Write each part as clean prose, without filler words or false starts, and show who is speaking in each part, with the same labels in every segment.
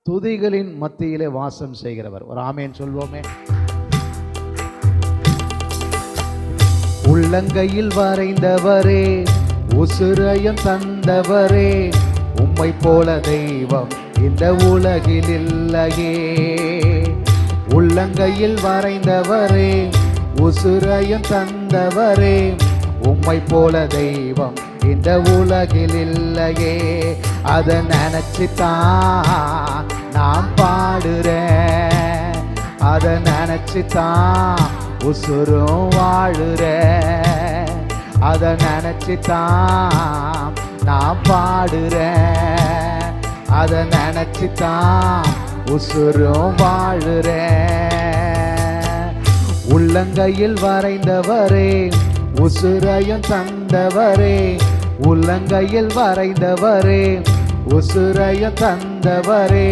Speaker 1: துதிகளின் மத்தியிலே வாசம் செய்கிறவர். ஒரு ஆமேன் சொல்வோமே. உள்ளங்கையில் வரைந்தவரே, உசுரையும் தந்தவரே, உம்மை போல தெய்வம் இந்த உலகில் இல்லையே. உள்ளங்கையில் வரைந்தவரே, உசுரையும் தந்தவரே, உம்மை போல தெய்வம் இந்த உலகில் இல்லையே. அதை நினைச்சுதான் நான் பாடுறேன், அதை நினைச்சுதான் உசுரும் வாழுறேன், அதை நினைச்சுதான் நான் பாடுறேன், அதை நினைச்சுதான் உசுரும் வாழுறேன். உள்ளங்கையில் வரைந்தவரே, உசுரையும் தந்தவரே, உள்ளங்கையில் வரைந்தவரே, உசுரையும் தந்தவரே,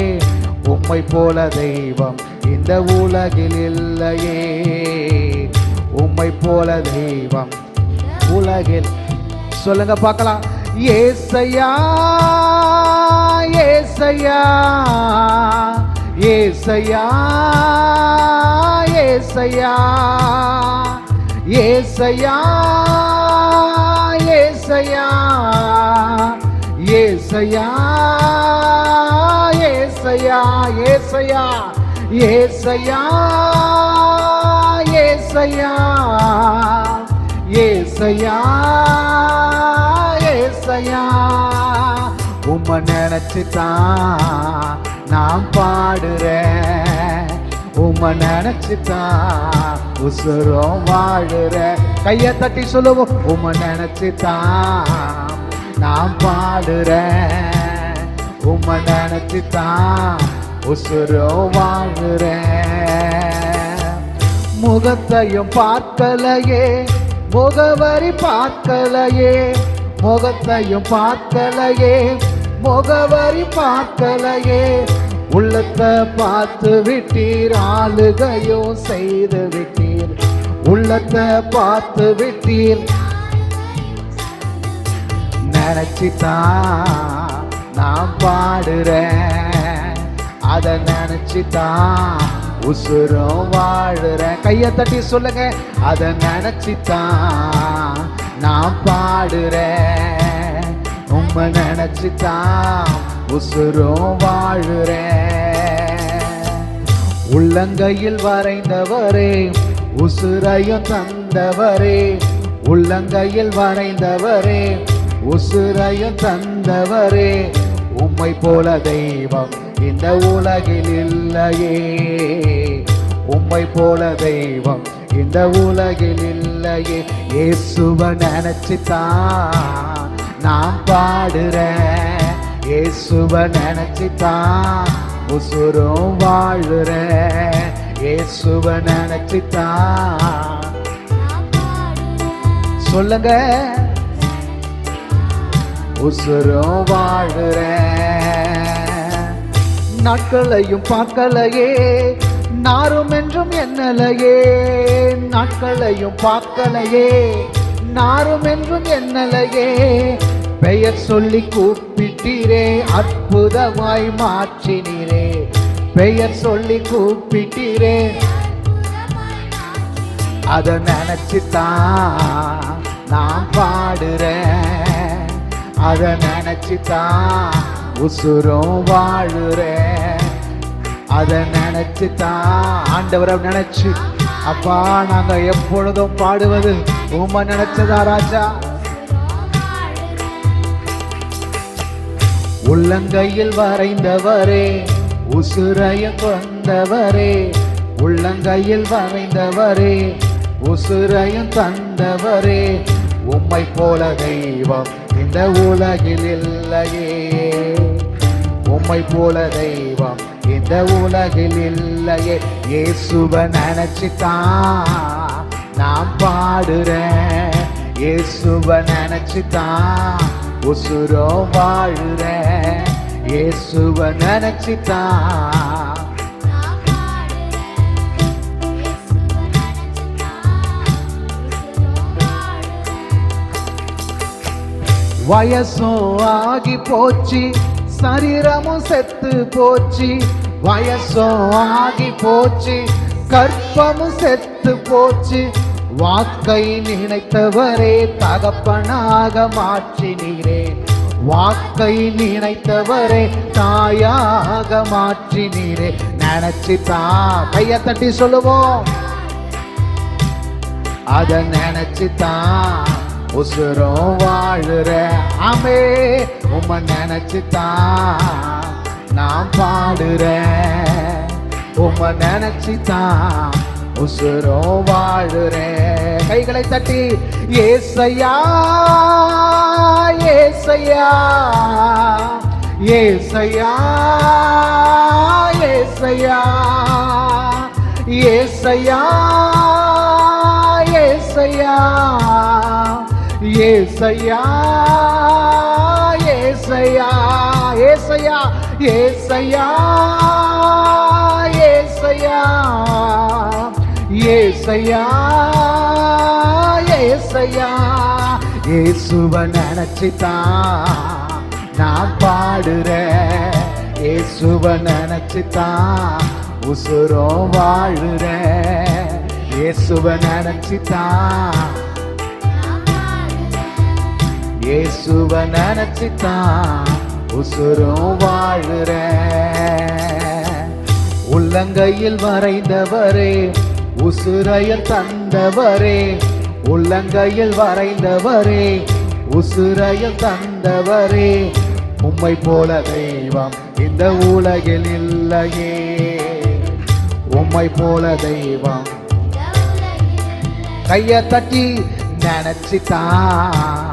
Speaker 1: உம்மை போல தெய்வம் இந்த உலகில் இல்லையே. உம்மை போல தெய்வம் உலகில். சொல்லுங்க பார்க்கலாம். ஏசையா ஏசையா ஏசையா ஏசையா ஏசையா ஏசையா ஏசையா ஏசையா ஏசையா ஏசையா ஏசையா ஏசையா ஏசையா. உம்மை நினைச்சுதான் நான் பாடுறேன், உம்மை நினைச்சுதான் உசுரும் வாழுறேன். கையை தட்டி சொல்லுவோம். உம்மை நினைச்சுதான் நான் பாடுறேன், உம்மை நினைச்சுதான் உசுரும் வாழுறேன். முகத்தையும் பார்க்கலையே, முகவரி பார்க்கலையே, முகத்தையும் பார்க்கலையே, முகவரி பார்க்கலையே, உள்ளத்தை பார்த்து விட்டீர், ஆளுகையும் செய்து விட்டீர். உள்ளத்தை பார்த்து விட்டீர். நினைச்சுதான் நான் பாடுறேன், அதை நினைச்சுதான் உசுரும் வாழுறேன். கையை தட்டி சொல்லுங்க. அதை நினைச்சுதான் நான் பாடுறேன், உம்மை நினைச்சுதான் உசுரும் வாழுறேன். உள்ளங்கையில் வரைந்தவரே, உசுரையும் தந்தவரே, உள்ளங்கையில் வரைந்தவரே, உசுரையும் தந்தவரே, உம்மை போல தெய்வம் இந்த உலகில் இல்லையே. உம்மை போல தெய்வம் இந்த உலகில் இல்லையே. இயேசுவை நினைச்சுதான் நான் பாடுறேன், இயேசுவை நினைச்சுதான் உசுரும் வாழுறேன், இயேசுவை நினைச்சுதான். சொல்லுங்க. உசுரும் வாழுறேன். நாட்களையும் பார்க்கலையே, நாரும் என்றும் என்னலையே, நாட்களையும் பார்க்கலையே, நாரும் என்றும் என்னலையே. பெயர் சொல்லி கூப்பிட்டீரே, அற்புதமாய் மாற்றினீரே, பெயர் சொல்லி கூப்பிட்டீரே. அதை நினைச்சுதான் நான் பாடுறேன், அதை நினைச்சுதான் உசுரும் வாழுறேன், அதை நினைச்சுதான். ஆண்டவரை நினைச்சு அப்பா நாங்க எப்பொழுதும் பாடுவது உம்மை நினைச்சதா ராஜா. உள்ளங்கையில் வரைந்தவரே, உசுரையும் கொண்டவரே, உள்ளங்கையில் வரைந்தவரே, உசுரையும் தந்தவரே, உம்மை போல தெய்வம் இந்த உலகில் இல்லையே. உம்மை போல தெய்வம் இந்த உலகில் இல்லையே. இயேசுவை நினைச்சுதான் நான் பாடுறேன், இயேசுவை நினைச்சுதான் உசுரும் வாழுறேன், இயேசுவை நினைச்சுதான். வயசும் ஆகி போச்சு, சரீரமும் செத்து போச்சு, வயசும் ஆகி போச்சு, கற்பமும் செத்து போச்சு. வாக்கை நினைத்தவரே தகப்பனாக மாற்றினீரே, வாக்கை நினைத்தவரே தாயாக மாற்றினீரே. நினைச்சுதான் கையை தட்டி சொல்லுவோம், அத நினைச்சுதான் உசுரும் வாழுற. ஆமே, உம்மை நினைச்சுதான் நான் பாடுறேன், உம்மை நினைச்சுதான் உசுரும் வாழுறேன். கைகளை தட்டி ஏசையா ஏசையா ஏசையா ஏசையா ஏசையா ஏசையா ஏசையா ஏசையா ஏசையா ஏசையா ஏசையா ஏசையா ஏசையா. இயேசுவ நினைச்சுதான் நான் பாடுறேன், இயேசுவ நினைச்சுதான் உசுரும் வாழுறேன், இயேசுவ நினைச்சுதான் இயேசுவ நினைச்சுதான் உசுரும் வாழுறேன். உள்ளங்கையில் வரைந்தவரே உசுரையில் தந்தவரே, உள்ளங்கையில் வரைந்தவரே உசுரையில் தந்தவரே. உம்மை போல தெய்வம் இந்த உலகில் இல்லையே, உம்மை போல தெய்வம். கையை தட்டி நினைச்சுதான்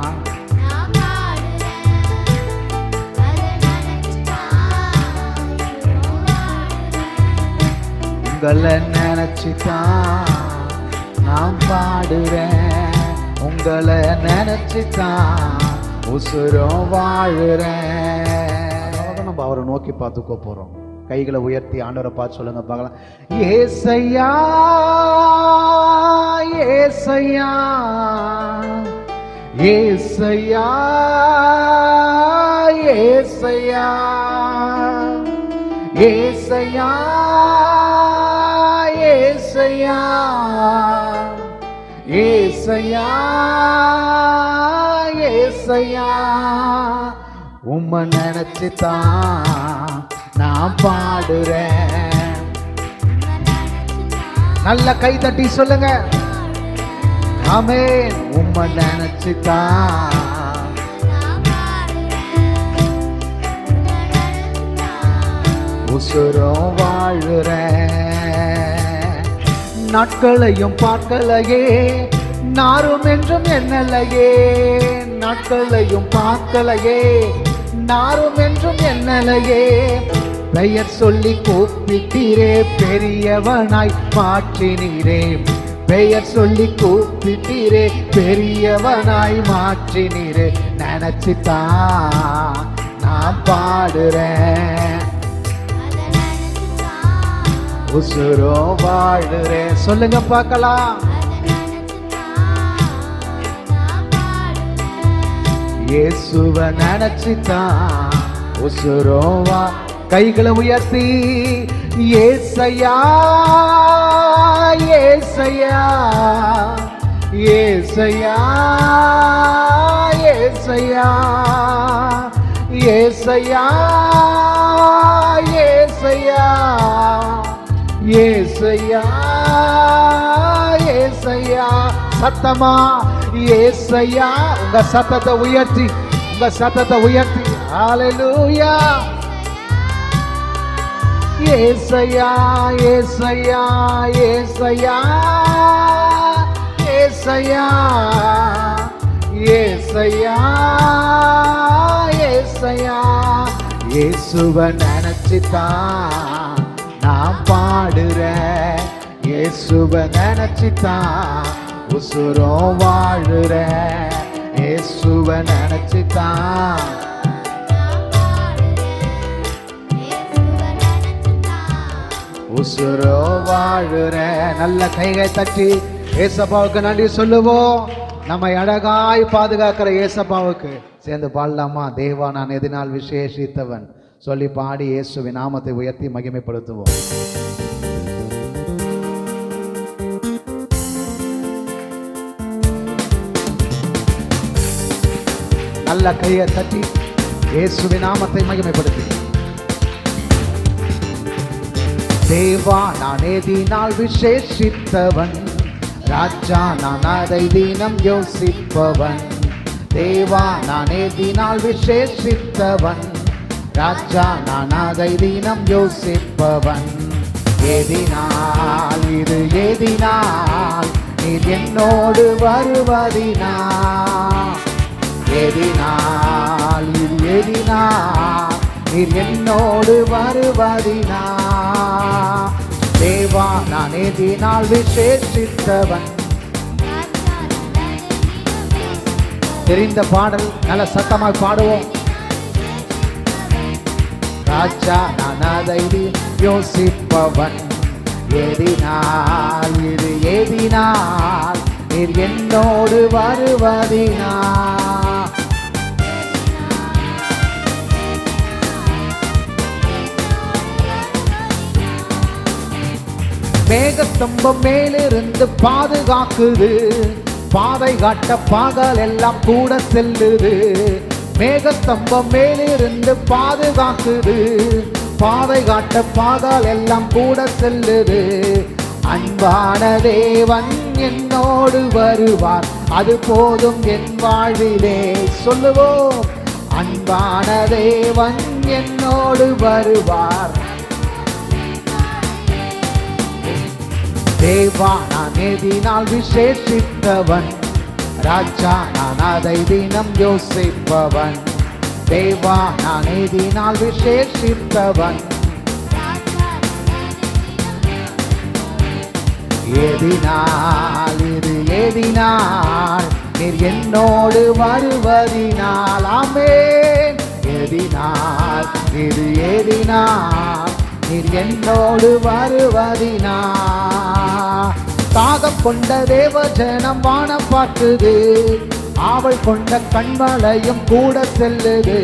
Speaker 1: உங்களை நினைச்சுதான் நான் பாடுறேன், உங்களை நினைச்சுதான் உசுரும் வாழுறேன். நம்ம அவரை நோக்கி பார்த்துக்கோ போறோம். கைகளை உயர்த்தி ஆண்டவரை பார்த்து சொல்லுங்க பார்க்கலாம். ஏசையா ஏசையா ஏசையா ஏசையா ஏசையா ஏசையா ஏசையா ஏசையா. உம்மை நினைச்சுதான் நான் பாடுறேன். நல்ல கை தட்டி சொல்லுங்க ஆமென். உம்மை நினைச்சுதான் உசுரும் வாழுறேன். நாட்களையும் பார்க்கலையே, நாரும் என்றும் என்னலையே, நாட்களையும் பார்க்கலையே, நாரும் என்றும் என்னலையே. பெயர் சொல்லி கூப்பிட்டீரே, பெரியவனாய் மாற்றினீரே, பெயர் சொல்லி கூப்பிட்டீரே, பெரியவனாய் மாற்றினீரே. நினைச்சுதான் நான் பாடுறேன், உசுரும் வாழுறேன். சொல்லுங்க பார்க்கலாம். இயேசுவ நினைச்சுதான் உசுரும் வா. கைகளை உயர்த்தி ஏசையா ஏசையா ஏசையா ஏசையா ஏசையா ஏசையா ஏசையா ஏசையா. சத்தமா ஏசையா. உங்க சத்தத்தை உயர்த்தி, உங்க சத்தத்தை உயர்த்தி. ஹல்லேலூயா. ஏசையா ஏசையா ஏசையா ஏசையா ஏசையா ஏசையா. இயேசுவ நினைச்சுதான் நான் பாடுறேன், இயேசுவ நினைச்சுதான் உசுரும் வாழுறேன், இயேசுவ நினைச்சுதான் உசுரும் வாழுறேன். நல்ல கைகளை தட்டி ஏசப்பாவுக்கு நன்றி சொல்லுவோம். நம்மை அழகாய் பாதுகாக்கிற ஏசப்பாவுக்கு சேர்ந்து பாடலாமா? தேவா நான் எதினால் விசேஷித்தவன், சொல்லி பாடி இயேசுவின் நாமத்தை உயர்த்தி மகிமைப்படுத்துவோம். நல்ல கையை தட்டி இயேசுவின் நாமத்தை மகிமைப்படுத்தி. தேவா நான் எதினால் விசேஷித்தவன், ராஜா நான் அதை தினம் யோசிப்பவன். தேவா நான் எதினால் விசேஷித்தவன், ராஜா நான் அதை தினம் யோசிப்பவன். எதினால் இது எதினால் நீர் என்னோடு வருவதினால், எதினால் இது எதினால் நீர் என்னோடு வருவதினா. தேவா நான் எதினால் விசேஷித்தவன். தெரிந்த பாடல் நல்ல சத்தமாய் பாடுவோம். ராஜா நான் அதை யோசிப்பவன், எதினால் இது எதினால் நீர் என்னோடு வருவதினா. மேகஸ்தம்பம் மேலிருந்து பாதுகாக்குது, பாதை காட்ட பகல் எல்லாம் கூட செல்லுது. மேகஸ்தம்பம் மேலிருந்து பாதுகாக்குது, பாதை காட்ட பகல் எல்லாம் கூட செல்லுது. அன்பான தேவன் என்னோடு வருவார், அது போதும் என் வாழ்விலே. சொல்லுவோம், அன்பான தேவன் என்னோடு வருவார். தேவா நான் எதினால் விசேஷித்தவன், ராஜா நான் அதை தினம் யோசிப்பவன். தேவா நான் எதினால் விசேஷித்தவன், எதினால் இது எதினால் நீர் என்னோடு வருவதினால். ஆமென். எதினால் இது எதினால் நீர் என்னோடு வருவதினா. தாகம் கொண்ட தேவ ஜனம் வானம் பார்க்குது, ஆவல் கொண்ட கண்மலையும் கூட செல்லுது.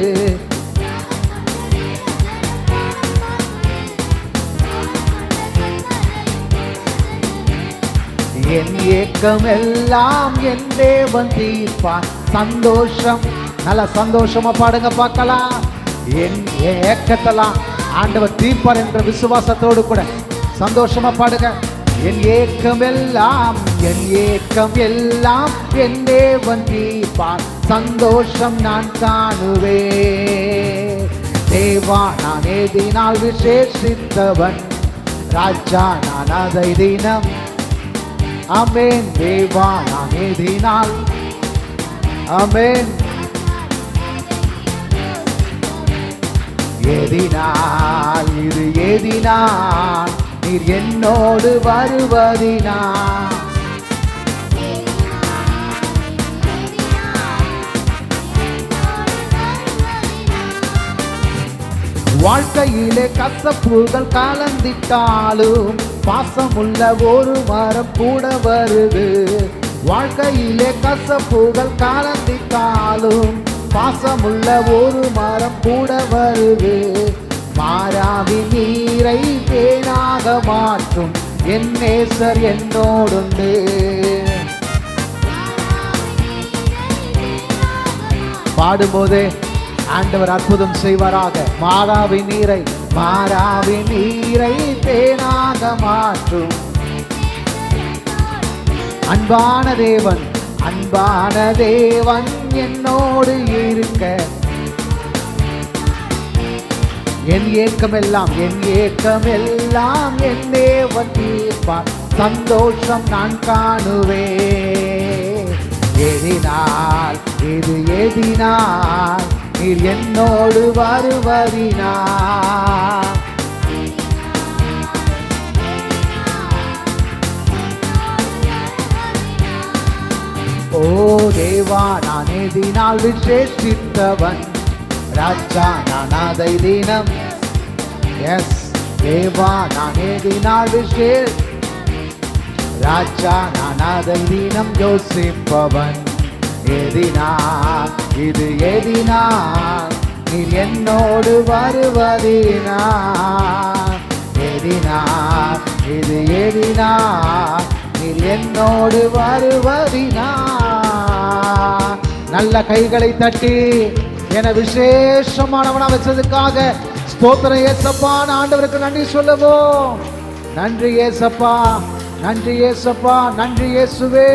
Speaker 1: என் ஏக்கம் எல்லாம் என் தேவன் தீர்ப்பான். சந்தோஷம், நல்ல சந்தோஷமா பாடுங்க பார்க்கலாம். என் ஏக்கத்தெல்லாம் ஆண்டவர் தீர்ப்பார் என்ற விசுவாசத்தோடு கூட சந்தோஷமா பாடுங்க. என் ஏக்கம் எல்லாம் என் ஏக்கம் எல்லாம் என் தேவன் தீர்ப்பார். சந்தோஷம் நான் காணுவே. தேவா நான் எதினால் விசேஷித்தவன், ராஜா நான் அதை தினம். ஆமென். தேவா நான் எதினால். ஆமென். எதினால் இது எதினால் நீர் என்னோடு வருவதினா. வாழ்க்கையிலே கசப்புகள் கலந்திட்டாலும் பாசமுள்ள ஒரு மரம் கூட வருது. வாழ்க்கையிலே கசப்புகள் கலந்திட்டாலும் பாசமுள்ள ஒரு மரம் கூட வருது. மாறாவி நீரை தேனாக மாற்றும் என் நேசர் என்னோடுண்டு. பாடும்போதே ஆண்டவர் அற்புதம் செய்வாராக. மாறாவி நீரை தேனாக மாற்றும் அன்பான தேவன் என்னோடு இருக்க. என் ஏக்கமெல்லாம் என் தேவன் தீர்ப்பார். சந்தோஷம் நான் காணுவே. எதினால் இது எதினால் நீர் என்னோடு வருவதினால். ஓ தேவா நான் எதினால் விசேஷித்தவன், ராஜா நான் அதை தினம். எஸ் தேவா நான் எதினால் விசேஷ, ராஜா நான் அதை தினம் யோசிப்பவன். எதினால் இது எதினால் நீர் என்னோடு வருவதினா எதினா இது எதினா நீர் என்னோடு வருவதினா. நல்ல கைகளை தட்டி என விசேஷமானவனா வச்சதுக்காக ஸ்தோத்திரம் ஏசப்பா. ஆண்டவருக்கு நன்றி சொல்லுவோம். நன்றி ஏசப்பா, நன்றி ஏசப்பா, நன்றி இயேசுவே.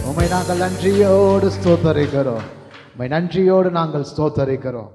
Speaker 1: உம்மை நாங்கள் நன்றியோடு ஸ்தோத்தரிக்கிறோம். உம்மை நன்றியோடு நாங்கள் ஸ்தோத்தரிக்கிறோம்.